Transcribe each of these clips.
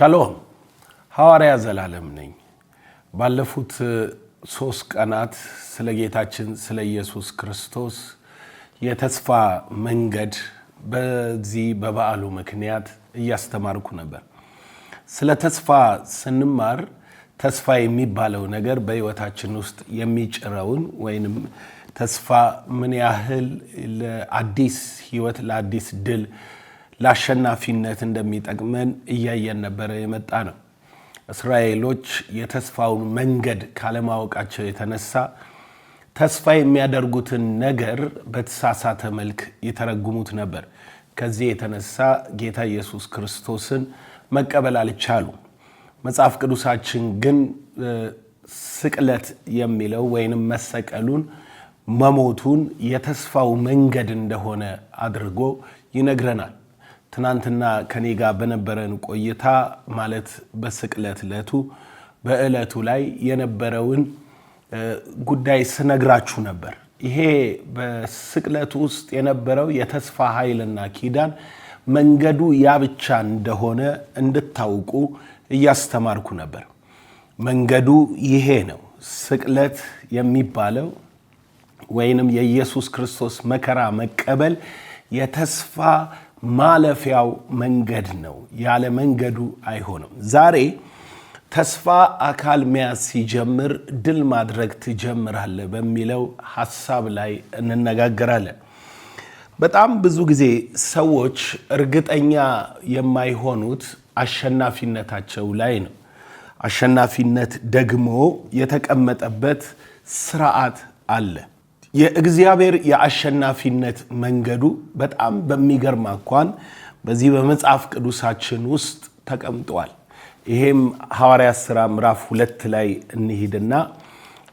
ሻሎም ሐዋርያ ዘላለም ነኝ። ባለፉት 3 ቀናት ስለ ጌታችን ስለ ኢየሱስ ክርስቶስ የተስፋ መንገድ በዚህ በበዓሉ ምክንያት እያስተማርኩ ነበር። ስለ ተስፋ ስንማር ተስፋ የሚባለው ነገር በሕይወታችን ውስጥ የሚጭረውን ወይንም ተስፋ ምን ያህል ለአዲስ ሕይወት ለአዲስ ድል ለአሸናፊነት እንደሚጠቅመን እያየን ነበር የመጣ ነው። እስራኤሎች የተስፋውን መንገድ ካለማወቃቸው የተነሳ ተስፋ የሚያደርጉትን ነገር በተሳሳተ መልክ ይተረጉሙት ነበር። ከዚህ የተነሳ ጌታ ኢየሱስ ክርስቶስን መቀበል አልቻሉም። መጽሐፍ ቅዱሳችን ግን ስቅለት የሚለው ወይንም መሰቀሉን መሞቱን የተስፋው መንገድ እንደሆነ አድርጎ ይነግረናል። ትናንትና ከኔ ጋር በነበረን ቆይታ ማለት በስቅለት ዕለቱ በዕለቱ ላይ የነበረውን ጉዳይ ስነግራችሁ ነበር። ይሄ በስቅለቱ ውስጥ የነበረው የተስፋ ኃይልና ኪዳን መንገዱ ያ ብቻ እንደሆነ እንድታውቁ እያስተማርኩ ነበር። መንገዱ ይሄ ነው። ስቅለት የሚባለው ወይንም የኢየሱስ ክርስቶስ መከራ መቀበል የተስፋ ማለፊያው መንገድ ነው። ያለ መንገዱ አይሆንም። ዛሬ ተስፋ አካል መያዝ ሲጀምር ድል ማድረግ ትጀምራለህ በሚለው ሐሳብ ላይ እንነጋገራለን። በጣም ብዙ ጊዜ ሰዎች እርግጠኛ የማይሆኑት አሸናፊነታቸው ላይ ነው። አሸናፊነት ደግሞ የተቀመጠበት ስርዓት አለ። የእግዚአብሔር የአሸናፊነት መንገዱ በጣም በሚገርም አኳን በዚህ በመጽሐፍ ቅዱሳችን ውስጥ ተቀምጧል። ይሄም ሐዋርያት ሥራ ምዕራፍ 2 ላይ እንሂድና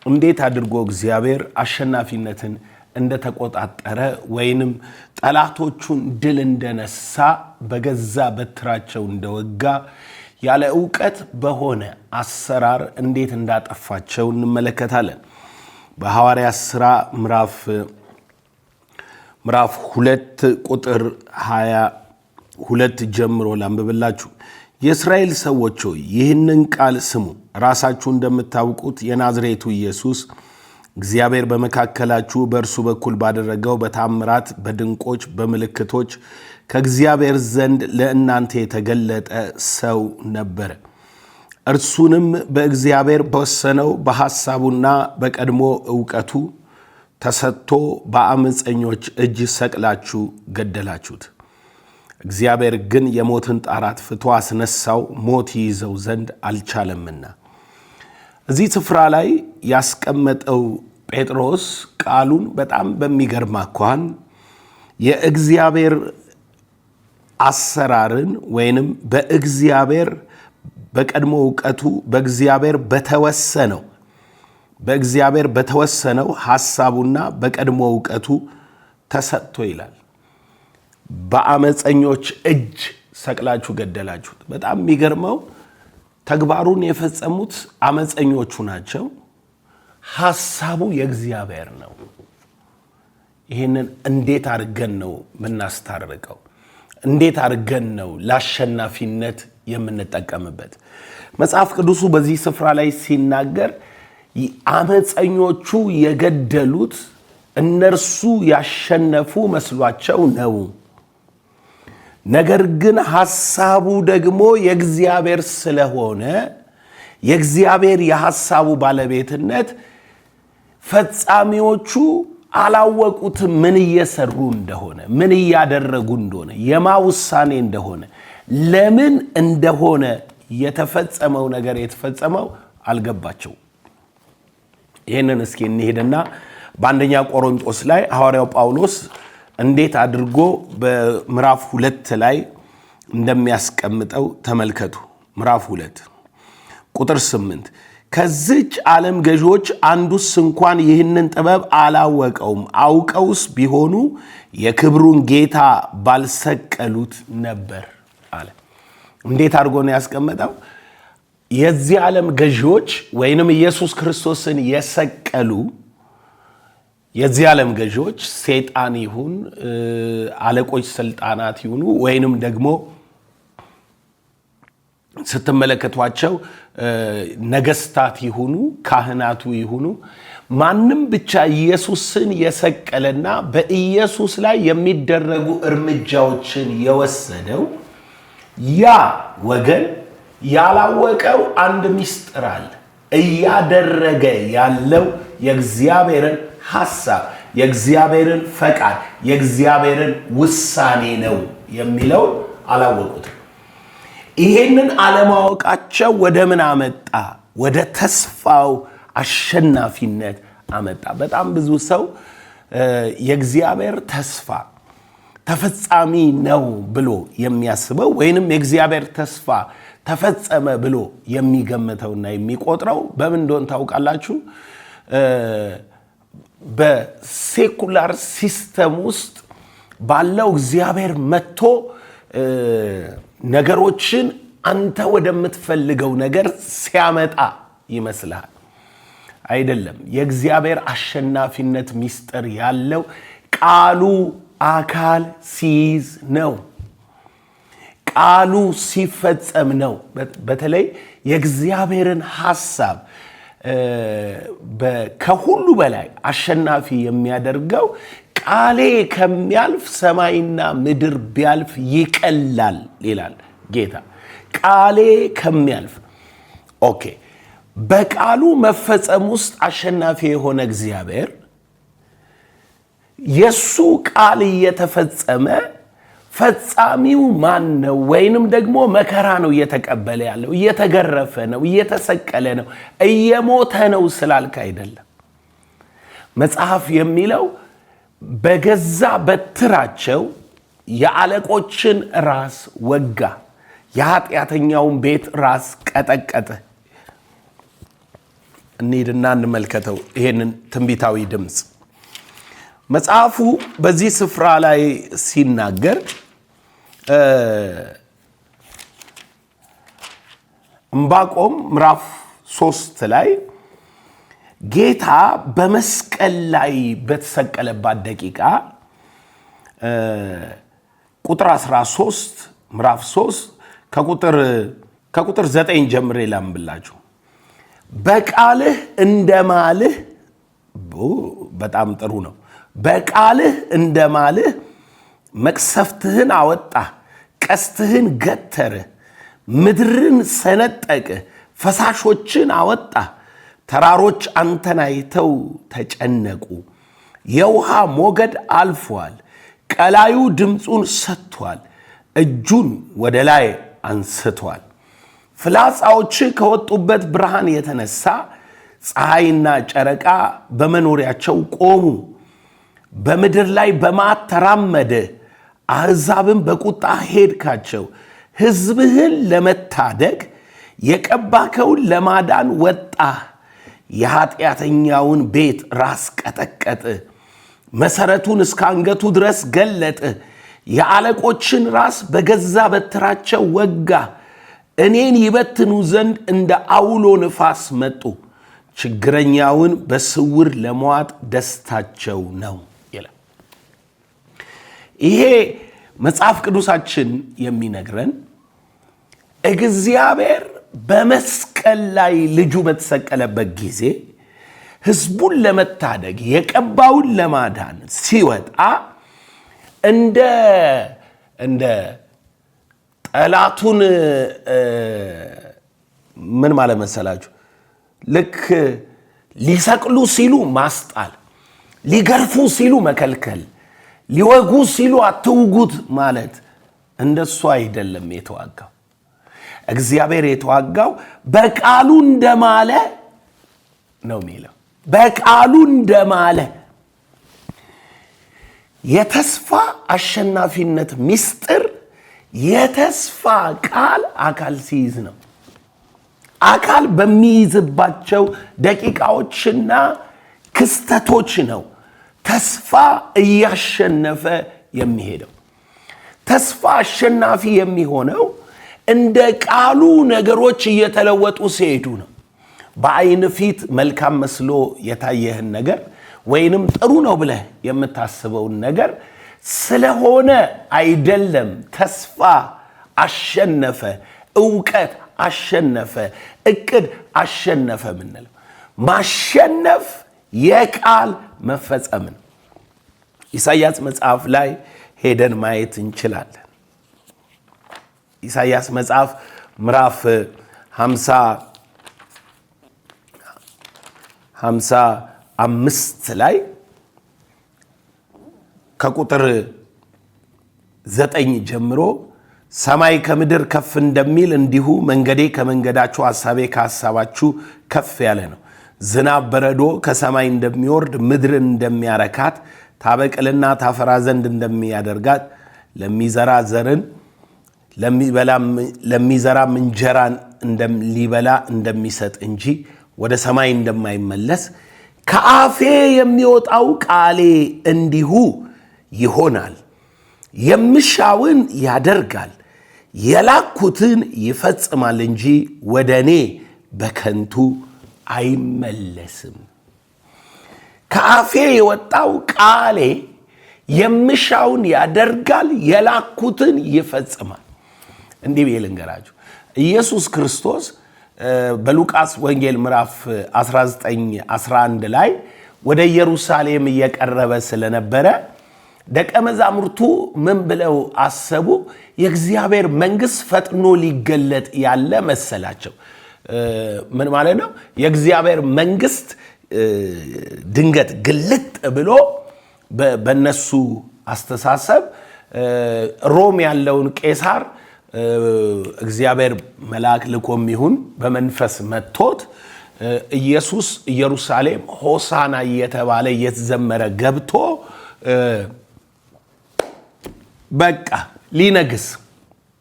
እንዴት አድርጎ እግዚአብሔር አሸናፊነትን እንደተቆጣጠረ ወይንም ጠላቶቹን ድል እንደነሳ በገዛ በትራቸው እንደወጋ ያለ ዕውቀት በሆነ አሰራር እንዴት እንዳጠፋቸው እንመለከታለን። በሐዋርያት ሥራ ምዕራፍ 2 ቁጥር 22 ጀምሮ ላንብብላችሁ። የእስራኤል ሰዎች ሆይ ይህንን ቃል ስሙ። ራሳችሁ እንደምታውቁት የናዝሬቱ ኢየሱስ እግዚአብሔር በመካከላችሁ በእርሱ በኩል ባደረገው በታምራት በድንቆች በምልክቶች ከእግዚአብሔር ዘንድ ለእናንተ የተገለጠ ሰው ነበረ። እርሱንም በእግዚአብሔር በወሰነው በሐሳቡና በቀድሞ ዕውቀቱ ተሰጥቶ በአመፀኞች እጅ ሰቅላችሁ ገደላችሁት። እግዚአብሔር ግን የሞትን ጣር አጥፍቶ አስነሳው፣ ሞት ይይዘው ዘንድ አልቻለምና። እዚህ ስፍራ ላይ ያስቀመጠው ጴጥሮስ ቃሉን በጣም በሚገርም አኳኋን የእግዚአብሔር አሰራርን ወይንም በእግዚአብሔር በቀድሞ ዕውቀቱ በእግዚአብሔር በተወሰነው ሐሳቡና በቀድሞ ዕውቀቱ ተሰጥቶ ይላል። በአመፀኞች እጅ ሰቅላችሁ ገደላችሁት። በጣም የሚገርመው ተግባሩን የፈጸሙት አመፀኞቹ ናቸው። ሐሳቡ የእግዚአብሔር ነው። ይህንን እንዴት አድርገን ነው የምናስታርቀው? እንዴት አድርገን ነው ለአሸናፊነት የምንጠቀምበት? መጽሐፍ ቅዱሱ በዚህ ስፍራ ላይ ሲናገር አመፀኞቹ የገደሉት እነርሱ ያሸነፉ መስሏቸው ነው። ነገር ግን ሐሳቡ ደግሞ የእግዚአብሔር ስለሆነ የእግዚአብሔር የሐሳቡ ባለቤትነት ፈጻሚዎቹ አላወቁትም። ምን እየሰሩ እንደሆነ፣ ምን እያደረጉ እንደሆነ፣ የማ ውሳኔ እንደሆነ፣ ለምን እንደሆነ የተፈጸመው ነገር የተፈጸመው አልገባቸው። ይህንን እስኪ እንሄድና በአንደኛ ቆሮንቶስ ላይ ሐዋርያው ጳውሎስ እንዴት አድርጎ በምዕራፍ 2 ላይ እንደሚያስቀምጠው ተመልከቱ። ምዕራፍ 2 ቁጥር 8 ከዚች ዓለም ገዢዎች አንዱስ እንኳን ይህንን ጥበብ አላወቀውም፣ አውቀውስ ቢሆኑ የክብሩን ጌታ ባልሰቀሉት ነበር አለ። እንዴት አድርጎ ነው ያስቀመጠው? የዚህ ዓለም ገዢዎች ወይንም ኢየሱስ ክርስቶስን የሰቀሉ የዚህ ዓለም ገዢዎች ሰይጣን ይሁን አለቆች ስልጣናት ይሁኑ ወይንም ደግሞ ስትመለከቷቸው ነገስታት ይሁኑ ካህናቱ ይሁኑ ማንም ብቻ ኢየሱስን የሰቀለና በኢየሱስ ላይ የሚደረጉ እርምጃዎችን የወሰደው ያ ወገን ያላወቀው አንድ ምስጢር አለ። እያደረገ ያለው የእግዚአብሔርን ሐሳብ፣ የእግዚአብሔርን ፈቃድ፣ የእግዚአብሔርን ውሳኔ ነው የሚለው አላወቁትም። ይሄንን አለማወቃቸው ወደ ምን አመጣ? ወደ ተስፋው አሸናፊነት አመጣ። በጣም ብዙ ሰው የእግዚአብሔር ተስፋ ተፈጻሚ ነው ብሎ የሚያስበው ወይንም የእግዚአብሔር ተስፋ ተፈጸመ ብሎ የሚገምተውና የሚቆጥረው በምን እንደሆነ ታውቃላችሁ? በሴኩላር ሲስተም ውስጥ ባለው እግዚአብሔር መጥቶ ነገሮችን አንተ ወደምትፈልገው ነገር ሲያመጣ ይመስልሃል። አይደለም። የእግዚአብሔር አሸናፊነት ምስጢር ያለው ቃሉ አካል ሲይዝ ነው። ቃሉ ሲፈጸም ነው። በተለይ የእግዚአብሔርን ሐሳብ ከሁሉ በላይ አሸናፊ የሚያደርገው ቃሌ ከሚያልፍ ሰማይና ምድር ቢያልፍ ይቀላል ይላል ጌታ። ቃሌ ከሚያልፍ ኦኬ። በቃሉ መፈጸም ውስጥ አሸናፊ የሆነ እግዚአብሔር የሱ ቃል እየተፈጸመ ፈጻሚው ማን ነው? ወይንም ደግሞ መከራ ነው እየተቀበለ ያለው፣ እየተገረፈ ነው፣ እየተሰቀለ ነው፣ እየሞተ ነው ስላልክ አይደለም። መጽሐፍ የሚለው በገዛ በትራቸው የአለቆችን ራስ ወጋ፣ የኃጢአተኛውን ቤት ራስ ቀጠቀጠ። እንሂድና እንመልከተው ይሄንን ትንቢታዊ ድምፅ። መጽሐፉ በዚህ ስፍራ ላይ ሲናገር ዕንባቆም ምዕራፍ 3 ላይ ጌታ በመስቀል ላይ በተሰቀለባት ደቂቃ ቁጥር 13 ምዕራፍ 3 ከቁጥር 9 ጀምሬ ላንብላችሁ። በቃልህ እንደማልህ በጣም ጥሩ ነው። በቃልህ እንደማልህ መቅሰፍትህን አወጣህ፣ ቀስትህን ገተርህ፣ ምድርን ሰነጠቅህ፣ ፈሳሾችን አወጣህ። ተራሮች አንተን አይተው ተጨነቁ። የውሃ ሞገድ አልፏል፣ ቀላዩ ድምፁን ሰጥቷል፣ እጁን ወደ ላይ አንስቷል። ፍላጻዎች ከወጡበት ብርሃን የተነሳ ፀሐይና ጨረቃ በመኖሪያቸው ቆሙ። በምድር ላይ በመዓት ተራመድህ፣ አሕዛብን በቁጣ ሄድካቸው። ሕዝብህን ለመታደግ የቀባከውን ለማዳን ወጣህ። የኃጢአተኛውን ቤት ራስ ቀጠቀጥህ፣ መሠረቱን እስከ አንገቱ ድረስ ገለጥህ። የአለቆችን ራስ በገዛ በትራቸው ወጋህ። እኔን ይበትኑ ዘንድ እንደ አውሎ ንፋስ መጡ። ችግረኛውን በስውር ለመዋጥ ደስታቸው ነው ይላል። ይሄ መጽሐፍ ቅዱሳችን የሚነግረን እግዚአብሔር በመስቀል ላይ ልጁ በተሰቀለበት ጊዜ ሕዝቡን ለመታደግ የቀባውን ለማዳን ሲወጣ እንደ ጠላቱን ምን ማለት መሰላችሁ? ልክ ሊሰቅሉ ሲሉ ማስጣል፣ ሊገርፉ ሲሉ መከልከል፣ ሊወጉ ሲሉ አትውጉት ማለት እንደሱ አይደለም የተዋጋው። እግዚአብሔር የተዋጋው በቃሉ እንደማለ ነው የሚለው። በቃሉ እንደማለ የተስፋ አሸናፊነት ምስጢር የተስፋ ቃል አካል ሲይዝ ነው። አካል በሚይዝባቸው ደቂቃዎችና ክስተቶች ነው ተስፋ እያሸነፈ የሚሄደው። ተስፋ አሸናፊ የሚሆነው እንደ ቃሉ ነገሮች እየተለወጡ ሲሄዱ ነው። በአይን ፊት መልካም መስሎ የታየህን ነገር ወይንም ጥሩ ነው ብለህ የምታስበውን ነገር ስለሆነ አይደለም ተስፋ አሸነፈ፣ ዕውቀት አሸነፈ፣ እቅድ አሸነፈ ምንለው ማሸነፍ የቃል መፈጸም ነው። ኢሳይያስ መጽሐፍ ላይ ሄደን ማየት እንችላለን። ኢሳይያስ መጽሐፍ ምዕራፍ 55 ላይ ከቁጥር 9 ጀምሮ ሰማይ ከምድር ከፍ እንደሚል እንዲሁ መንገዴ ከመንገዳችሁ ሐሳቤ ከሐሳባችሁ ከፍ ያለ ነው። ዝናብ በረዶ ከሰማይ እንደሚወርድ ምድርን እንደሚያረካት ታበቅልና ታፈራ ዘንድ እንደሚያደርጋት ለሚዘራ ዘርን ለሚዘራ እንጀራን ሊበላ እንደሚሰጥ እንጂ ወደ ሰማይ እንደማይመለስ ከአፌ የሚወጣው ቃሌ እንዲሁ ይሆናል። የምሻውን ያደርጋል፣ የላኩትን ይፈጽማል እንጂ ወደ እኔ በከንቱ አይመለስም። ከአፌ የወጣው ቃሌ የምሻውን ያደርጋል፣ የላኩትን ይፈጽማል። እንዲህ ብዬ ልንገራችሁ። ኢየሱስ ክርስቶስ በሉቃስ ወንጌል ምዕራፍ 19:11 ላይ ወደ ኢየሩሳሌም እየቀረበ ስለነበረ ደቀ መዛሙርቱ ምን ብለው አሰቡ? የእግዚአብሔር መንግሥት ፈጥኖ ሊገለጥ ያለ መሰላቸው። ምን ማለት ነው? የእግዚአብሔር መንግሥት ድንገት ግልጥ ብሎ በነሱ አስተሳሰብ ሮም ያለውን ቄሳር እግዚአብሔር መልአክ ልኮም ይሁን በመንፈስ መጥቶት ኢየሱስ ኢየሩሳሌም ሆሳና እየተባለ እየተዘመረ ገብቶ በቃ ሊነግስ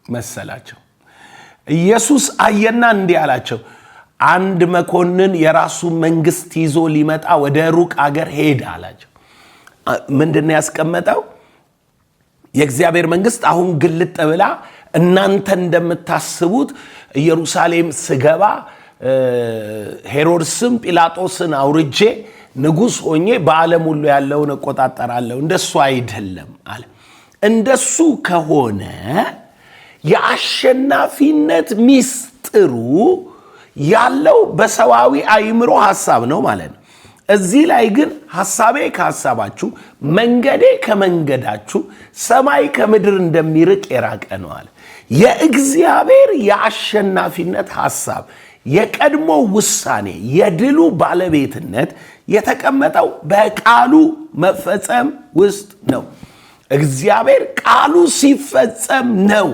መሰላቸው። ኢየሱስ አየና እንዲህ አላቸው፣ አንድ መኮንን የራሱ መንግስት ይዞ ሊመጣ ወደ ሩቅ አገር ሄደ አላቸው። ምንድነው ያስቀመጠው? የእግዚአብሔር መንግስት አሁን ግልጥ ብላ እናንተ እንደምታስቡት ኢየሩሳሌም ስገባ ሄሮድስም ጲላጦስን አውርጄ ንጉሥ ሆኜ በዓለም ሁሉ ያለውን እቆጣጠራለሁ፣ እንደሱ አይደለም አለ። እንደሱ ከሆነ የአሸናፊነት ሚስጥሩ ያለው በሰዋዊ አእምሮ ሐሳብ ነው ማለት ነው። እዚህ ላይ ግን ሐሳቤ ከሐሳባችሁ መንገዴ ከመንገዳችሁ ሰማይ ከምድር እንደሚርቅ የራቀ ነው አለ። የእግዚአብሔር የአሸናፊነት ሐሳብ የቀድሞ ውሳኔ የድሉ ባለቤትነት የተቀመጠው በቃሉ መፈጸም ውስጥ ነው። እግዚአብሔር ቃሉ ሲፈጸም ነው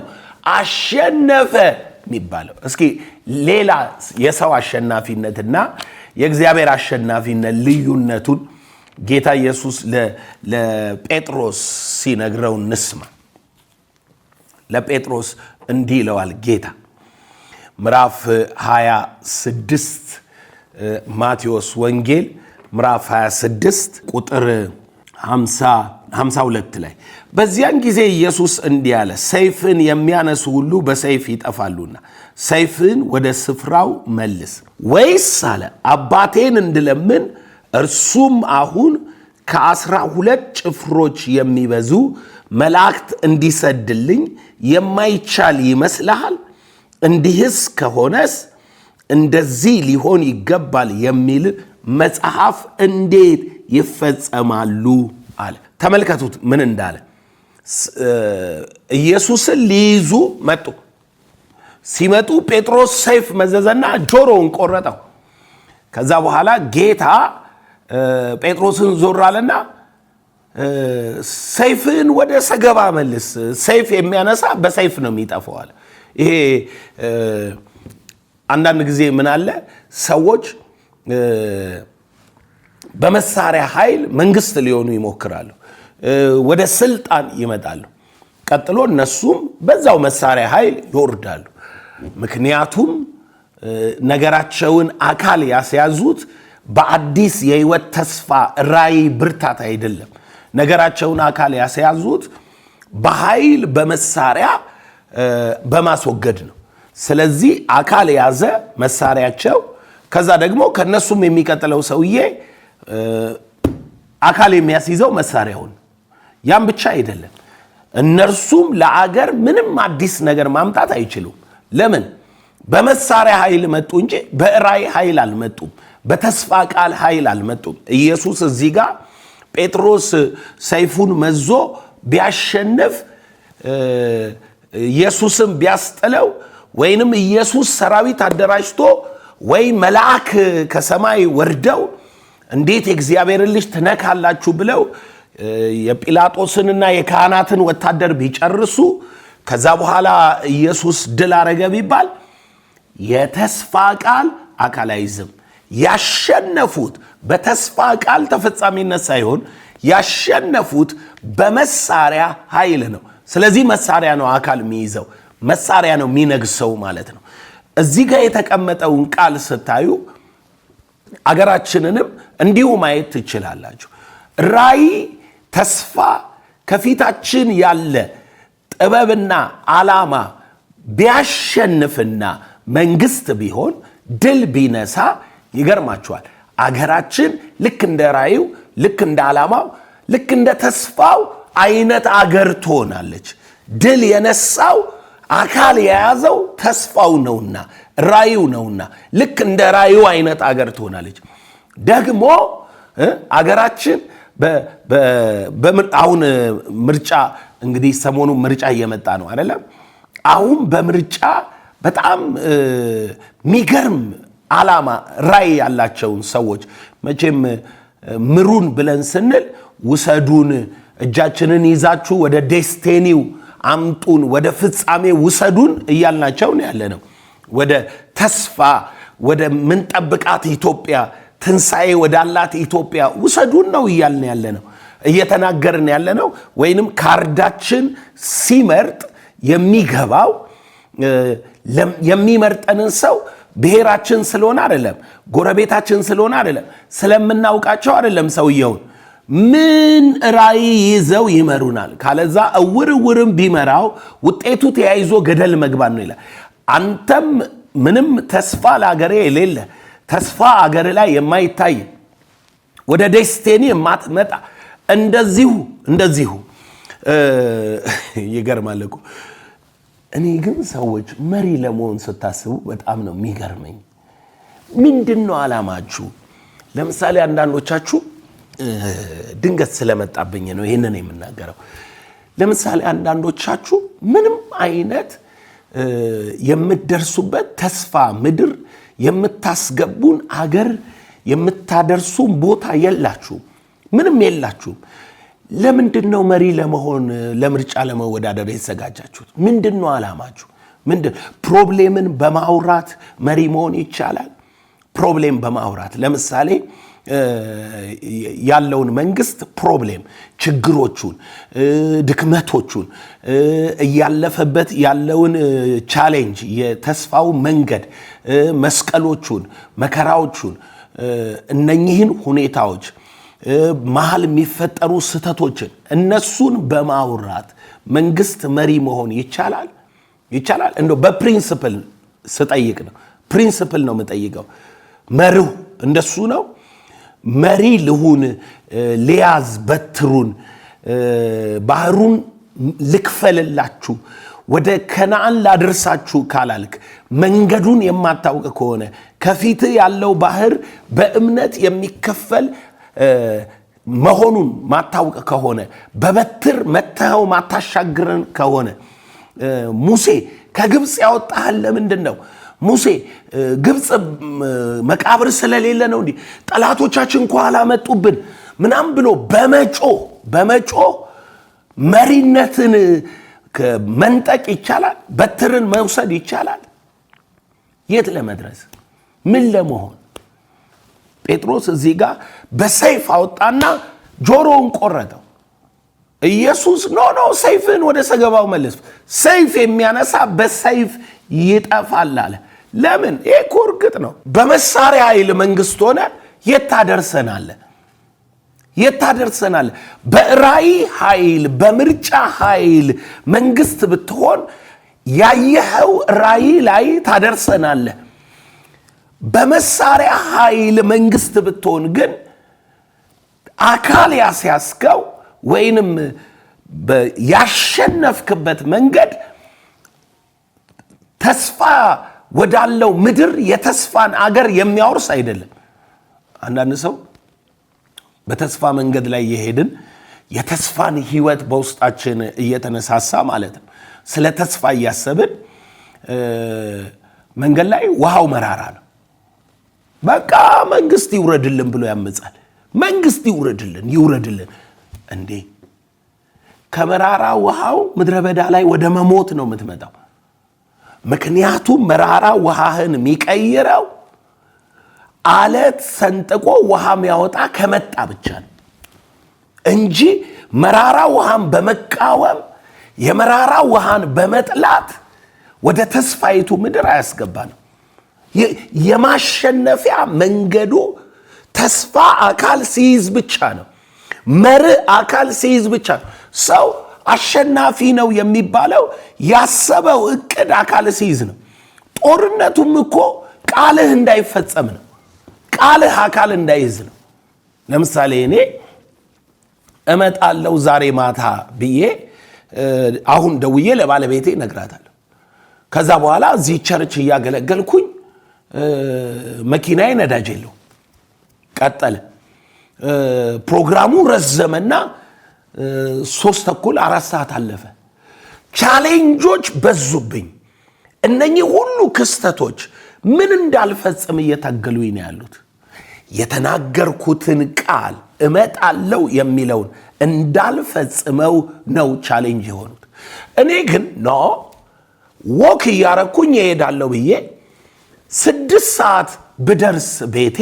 አሸነፈ የሚባለው። እስኪ ሌላ የሰው አሸናፊነትና የእግዚአብሔር አሸናፊነት ልዩነቱን ጌታ ኢየሱስ ለጴጥሮስ ሲነግረው እንስማ። ለጴጥሮስ እንዲህ ይለዋል ጌታ ምዕራፍ 26 ማቴዎስ ወንጌል ምዕራፍ 26 ቁጥር 52 ላይ በዚያን ጊዜ ኢየሱስ እንዲህ አለ፣ ሰይፍን የሚያነሱ ሁሉ በሰይፍ ይጠፋሉና ሰይፍን ወደ ስፍራው መልስ። ወይስ አለ አባቴን እንድለምን እርሱም አሁን ከ12 ጭፍሮች የሚበዙ መላእክት እንዲሰድልኝ የማይቻል ይመስልሃል? እንዲህስ ከሆነስ እንደዚህ ሊሆን ይገባል የሚል መጽሐፍ እንዴት ይፈጸማሉ አለ። ተመልከቱት ምን እንዳለ። ኢየሱስን ሊይዙ መጡ። ሲመጡ ጴጥሮስ ሰይፍ መዘዘና ጆሮውን ቆረጠው። ከዛ በኋላ ጌታ ጴጥሮስን ዞር አለና ሰይፍን ወደ ሰገባ መልስ፣ ሰይፍ የሚያነሳ በሰይፍ ነው የሚጠፋው አለ። ይሄ አንዳንድ ጊዜ ምን አለ ሰዎች በመሳሪያ ኃይል መንግስት ሊሆኑ ይሞክራሉ፣ ወደ ስልጣን ይመጣሉ። ቀጥሎ እነሱም በዛው መሳሪያ ኃይል ይወርዳሉ። ምክንያቱም ነገራቸውን አካል ያስያዙት በአዲስ የህይወት ተስፋ ራዕይ ብርታት አይደለም። ነገራቸውን አካል ያስያዙት በኃይል በመሳሪያ በማስወገድ ነው። ስለዚህ አካል ያዘ መሳሪያቸው። ከዛ ደግሞ ከነሱም የሚቀጥለው ሰውዬ አካል የሚያስይዘው መሳሪያውን። ያም ብቻ አይደለም፣ እነርሱም ለአገር ምንም አዲስ ነገር ማምጣት አይችሉም። ለምን? በመሳሪያ ኃይል መጡ እንጂ በራእይ ኃይል አልመጡም። በተስፋ ቃል ኃይል አልመጡም። ኢየሱስ እዚህ ጋር ጴጥሮስ ሰይፉን መዞ ቢያሸንፍ ኢየሱስም ቢያስጥለው ወይንም ኢየሱስ ሰራዊት አደራጅቶ ወይ መልአክ ከሰማይ ወርደው እንዴት የእግዚአብሔርን ልጅ ትነካላችሁ ብለው የጲላጦስንና የካህናትን ወታደር ቢጨርሱ ከዛ በኋላ ኢየሱስ ድል አረገ ቢባል የተስፋ ቃል አካላይዝም ያሸነፉት በተስፋ ቃል ተፈጻሚነት ሳይሆን ያሸነፉት በመሳሪያ ኃይል ነው። ስለዚህ መሳሪያ ነው አካል የሚይዘው፣ መሳሪያ ነው የሚነግሰው ማለት ነው። እዚህ ጋር የተቀመጠውን ቃል ስታዩ አገራችንንም እንዲሁ ማየት ትችላላችሁ። ራእይ ተስፋ ከፊታችን ያለ ጥበብና ዓላማ ቢያሸንፍና መንግስት ቢሆን ድል ቢነሳ ይገርማችኋል አገራችን ልክ እንደ ራእዩ ልክ እንደ ዓላማው ልክ እንደ ተስፋው አይነት አገር ትሆናለች። ድል የነሳው አካል የያዘው ተስፋው ነውና ራእዩ ነውና ልክ እንደ ራእዩ አይነት አገር ትሆናለች። ደግሞ አገራችን አሁን ምርጫ እንግዲህ ሰሞኑ ምርጫ እየመጣ ነው አይደለም? አሁን በምርጫ በጣም ሚገርም ዓላማ ራእይ ያላቸውን ሰዎች መቼም ምሩን ብለን ስንል ውሰዱን፣ እጃችንን ይዛችሁ ወደ ዴስቲኒው አምጡን፣ ወደ ፍጻሜ ውሰዱን እያልናቸው ነው ያለ ነው። ወደ ተስፋ ወደ ምንጠብቃት ኢትዮጵያ ትንሣኤ ወዳላት ኢትዮጵያ ውሰዱን ነው እያልን ያለ ነው፣ እየተናገርን ያለ ነው። ወይንም ካርዳችን ሲመርጥ የሚገባው የሚመርጠንን ሰው ብሔራችን ስለሆነ አይደለም፣ ጎረቤታችን ስለሆነ አይደለም፣ ስለምናውቃቸው አይደለም። ሰውየውን ምን ራእይ ይዘው ይመሩናል። ካለዛ እውርም ቢመራው ውጤቱ ተያይዞ ገደል መግባት ነው ይላል። አንተም ምንም ተስፋ ለአገሬ የሌለ ተስፋ አገር ላይ የማይታይ ወደ ዴስቲኒ የማትመጣ እንደዚሁ ይገርማል እኮ። እኔ ግን ሰዎች መሪ ለመሆን ስታስቡ በጣም ነው የሚገርመኝ። ምንድነው ዓላማችሁ? ለምሳሌ አንዳንዶቻችሁ ድንገት ስለመጣብኝ ነው ይሄንን የምናገረው። ለምሳሌ አንዳንዶቻችሁ ምንም አይነት የምትደርሱበት ተስፋ ምድር የምታስገቡን አገር የምታደርሱን ቦታ የላችሁም፣ ምንም የላችሁም። ለምንድነው መሪ ለመሆን ለምርጫ ለመወዳደር የተዘጋጃችሁት? ምንድነው ዓላማችሁ? ፕሮብሌምን በማውራት መሪ መሆን ይቻላል? ፕሮብሌም በማውራት ለምሳሌ ያለውን መንግስት ፕሮብሌም ችግሮቹን ድክመቶቹን እያለፈበት ያለውን ቻሌንጅ የተስፋው መንገድ መስቀሎቹን መከራዎቹን እነኚህን ሁኔታዎች መሃል የሚፈጠሩ ስተቶችን እነሱን በማውራት መንግስት መሪ መሆን ይቻላል? እንደው በፕሪንሲፕል ስጠይቅ ነው። ፕሪንሲፕል ነው የምጠይቀው። መርሁ እንደሱ ነው። መሪ ልሁን ሊያዝ በትሩን ባህሩን ልክፈልላችሁ ወደ ከነዓን ላደርሳችሁ ካላልክ መንገዱን የማታውቅ ከሆነ ከፊት ያለው ባህር በእምነት የሚከፈል መሆኑን ማታውቅ ከሆነ በበትር መተው ማታሻግረን ከሆነ ሙሴ ከግብጽ ያወጣህ ለምንድን ነው? ሙሴ ግብጽ መቃብር ስለሌለ ነው እንዴ? ጠላቶቻችን ከኋላ መጡብን ምናም ብሎ በመጮ መሪነትን መንጠቅ ይቻላል? በትርን መውሰድ ይቻላል? የት ለመድረስ ምን ለመሆን? ጴጥሮስ እዚህ ጋር በሰይፍ አወጣና ጆሮውን ቆረጠው። ኢየሱስ ኖ ሰይፍን ወደ ሰገባው መልስ፣ ሰይፍ የሚያነሳ በሰይፍ ይጠፋል አለ። ለምን? ይሄ እኮ እርግጥ ነው። በመሳሪያ ኃይል መንግስት ሆነ የታደርሰናል። በራእይ ኃይል በምርጫ ኃይል መንግስት ብትሆን ያየኸው ራእይ ላይ ታደርሰናል። በመሳሪያ ኃይል መንግስት ብትሆን ግን አካል ያስያዝከው ወይንም ያሸነፍክበት መንገድ ተስፋ ወዳለው ምድር የተስፋን አገር የሚያወርስ አይደለም። አንዳንድ ሰው በተስፋ መንገድ ላይ የሄድን የተስፋን ህይወት በውስጣችን እየተነሳሳ ማለት ነው ስለ ተስፋ እያሰብን መንገድ ላይ ውሃው መራራ ነው በቃ መንግስት ይውረድልን ብሎ ያመጻል መንግስት ይውረድልን እንዴ ከመራራ ውሃው ምድረ በዳ ላይ ወደ መሞት ነው የምትመጣው ምክንያቱም መራራ ውሃህን የሚቀይረው አለት ሰንጥቆ ውሃ የሚያወጣ ከመጣ ብቻ ነው እንጂ መራራ ውሃን በመቃወም የመራራ ውሃን በመጥላት ወደ ተስፋይቱ ምድር አያስገባንም የማሸነፊያ መንገዱ ተስፋ አካል ሲይዝ ብቻ ነው መር አካል ሲይዝ ብቻ ነው ሰው አሸናፊ ነው የሚባለው ያሰበው እቅድ አካል ሲይዝ ነው ጦርነቱም እኮ ቃልህ እንዳይፈጸም ነው ቃልህ አካል እንዳይዝ ነው ለምሳሌ እኔ እመጣለሁ ዛሬ ማታ ብዬ አሁን ደውዬ ለባለቤቴ ነግራታለሁ ከዛ በኋላ እዚህ ቸርች ያገለገልኩኝ መኪናዬ ነዳጅ የለው ቀጠለ ፕሮግራሙ ረዘመና 3:30 4 ሰዓት አለፈ ቻሌንጆች በዙብኝ እነኚህ ሁሉ ክስተቶች ምን እንዳልፈጽም እየታገሉኝ ነው ያሉት የተናገርኩትን ቃል እመጣለሁ የሚለውን እንዳልፈጽመው ነው ቻሌንጅ የሆኑት እኔ ግን ወክ ያረኩኝ እሄዳለሁ ብዬ 6 ሰዓት ብደርስ ቤቴ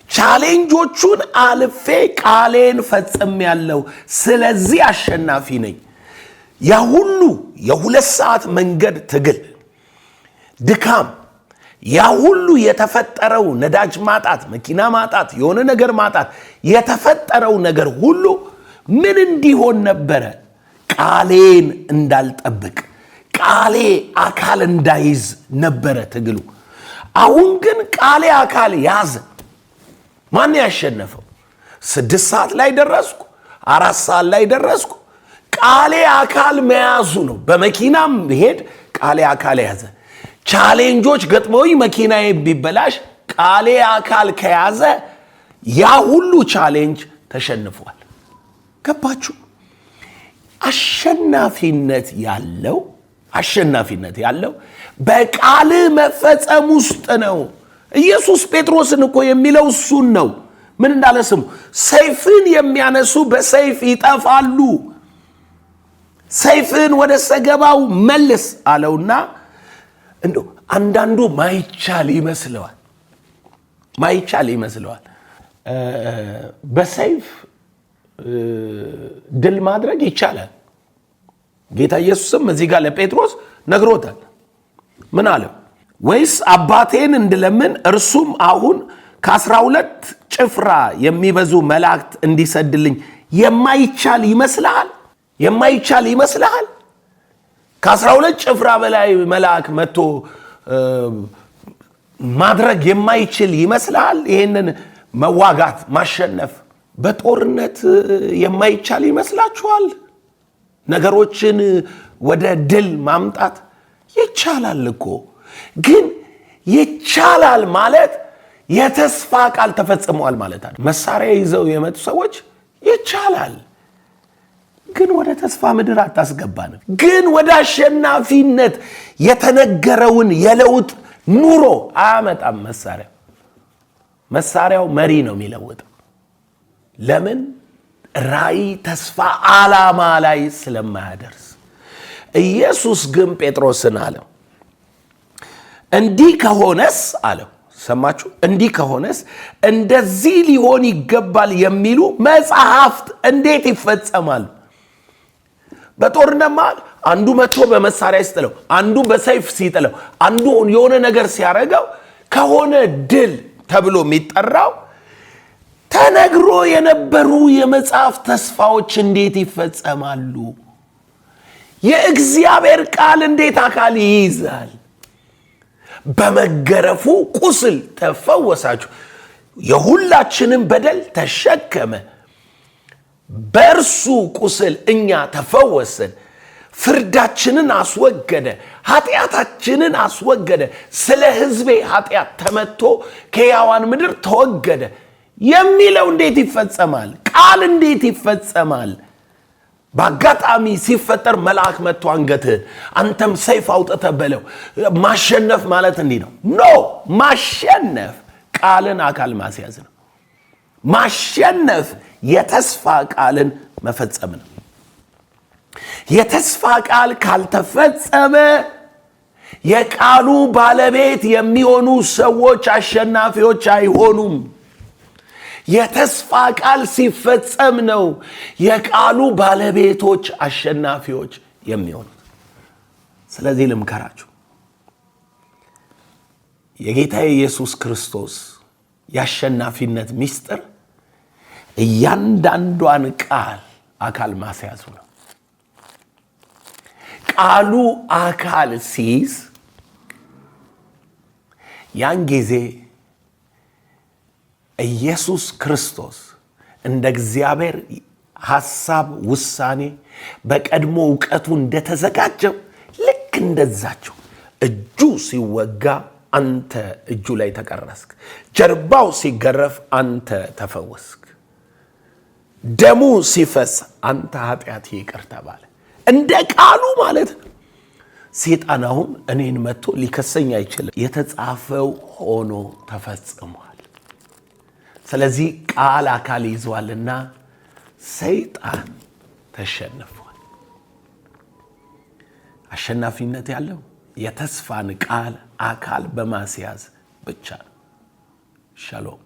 ቻሌንጆቹን አልፌ ቃሌን ፈጽም ያለው ስለዚህ አሸናፊ ነኝ ያ ሁሉ የ2 ሰዓት መንገድ ትግል ድካም ያ ሁሉ የተፈጠረው ነዳጅ ማጣት መኪና ማጣት የሆነ ነገር ማጣት የተፈጠረው ነገር ሁሉ ምን እንዲሆን ነበረ ቃሌን እንዳልጠብቅ ቃሌ አካል እንዳይዝ ነበረ ትግሉ አሁን ግን ቃሌ አካል ያዘ ማን ያሸነፈው 6 ሰዓት ላይ ደረስኩ 4 ሰዓት ላይ ደረስኩ ቃሌ አካል መያዙ ነው በመኪናም ሄድ ቃሌ አካል ያዘ ቻሌንጆች ገጥሞኝ መኪናዬ ቢበላሽ ቃሌ አካል ከያዘ ያ ሁሉ ቻሌንጅ ተሸንፏል ገባችሁ አሸናፊነት ያለው በቃል መፈጸም ውስጥ ነው ኢየሱስ ጴጥሮስን እኮ የሚለው እሱን ነው ምን እንዳለ ስሙ ሰይፍን የሚያነሱ በሰይፍ ይጠፋሉ ሰይፍን ወደ ሰገባው መልስ አለውና እንደው አንዳንዱ ማይቻል ይመስለዋል በሰይፍ ድል ማድረግ ይቻላል ጌታ ኢየሱስም እዚህ ጋር ለጴጥሮስ ነግሮታል ምን አለው ወይስ አባቴን እንድለምን እርሱም አሁን ከ12 ጭፍራ የሚበዙ መላእክት እንዲሰድልኝ የማይቻል ይመስልሃል ከ12 ጭፍራ በላይ መልአክ መጥቶ ማድረግ የማይችል ይመስልሃል ይሄንን መዋጋት ማሸነፍ በጦርነት የማይቻል ይመስላችኋል ነገሮችን ወደ ድል ማምጣት ይቻላል እኮ ግን ይቻላል ማለት የተስፋ ቃል ተፈጽሟል ማለት አይደል መሳሪያ ይዘው የመጡ ሰዎች ይቻላል ግን ወደ ተስፋ ምድር አታስገባንም ግን ወደ አሸናፊነት የተነገረውን የለውጥ ኑሮ አያመጣም መሳሪያው መሪ ነው የሚለውጠው ለምን ራእይ ተስፋ ዓላማ ላይ ስለማያደርስ ኢየሱስ ግን ጴጥሮስን አለው እንዲህ ከሆነስ አለው ሰማችሁ እንዲህ ከሆነስ እንደዚህ ሊሆን ይገባል የሚሉ መጽሐፍት እንዴት ይፈጸማሉ በጦርነት መሃል አንዱ መጥቶ በመሳሪያ ሲጥለው አንዱ በሰይፍ ሲጥለው አንዱ የሆነ ነገር ሲያረጋው ከሆነ ድል ተብሎ የሚጠራው ተነግሮ የነበሩ የመጽሐፍ ተስፋዎች እንዴት ይፈጸማሉ የእግዚአብሔር ቃል እንዴት አካል ይይዛል በመገረፉ ቁስል ተፈወሳችሁ የሁላችንም በደል ተሸከመ በእርሱ ቁስል እኛ ተፈወስን ፍርዳችንን አስወገደ፣ ኃጢአታችንን አስወገደ፣ ስለ ሕዝቤ ኃጢአት ተመቶ ከሕያዋን ምድር ተወገደ የሚለው እንዴት ይፈጸማል? ቃል እንዴት ይፈጸማል? በአጋጣሚ ሲፈጠር መልአክ መጥቶ አንገትህን አንተም ሰይፍ አውጥተህ በለው። ማሸነፍ ማለት እንዲህ ነው? ኖ፣ ማሸነፍ ቃልን አካል ማስያዝ ነው። ማሸነፍ የተስፋ ቃልን መፈጸም ነው። የተስፋ ቃል ካልተፈጸመ የቃሉ ባለቤት የሚሆኑ ሰዎች አሸናፊዎች አይሆኑም። የተስፋ ቃል ሲፈጸም ነው የቃሉ ባለቤቶች አሸናፊዎች የሚሆኑት። ስለዚህ ልምከራችሁ፣ የጌታ ኢየሱስ ክርስቶስ የአሸናፊነት ምስጢር እያንዳንዷን ቃል አካል ማስያዙ ነው። ቃሉ አካል ሲይዝ ያን ጊዜ ኢየሱስ ክርስቶስ እንደ እግዚአብሔር ሐሳብ ውሳኔ በቀድሞ ዕውቀቱ እንደተዘጋጀው ልክ እንደዛቸው እጁ ሲወጋ አንተ እጁ ላይ ተቀረስክ፣ ጀርባው ሲገረፍ አንተ ተፈወስክ፣ ደሙ ሲፈስ አንተ ኃጢአት ይቅር ተባለ። እንደ ቃሉ ማለት ነው። ሰይጣን አሁን እኔን መጥቶ ሊከሰኝ አይችልም። የተጻፈው ሆኖ ተፈጽሟል። ስለዚህ ቃል አካል ይዟልና ሰይጣን ተሸንፏል። አሸናፊነት ያለው የተስፋን ቃል አካል በማስያዝ ብቻ ነው። ሻሎም።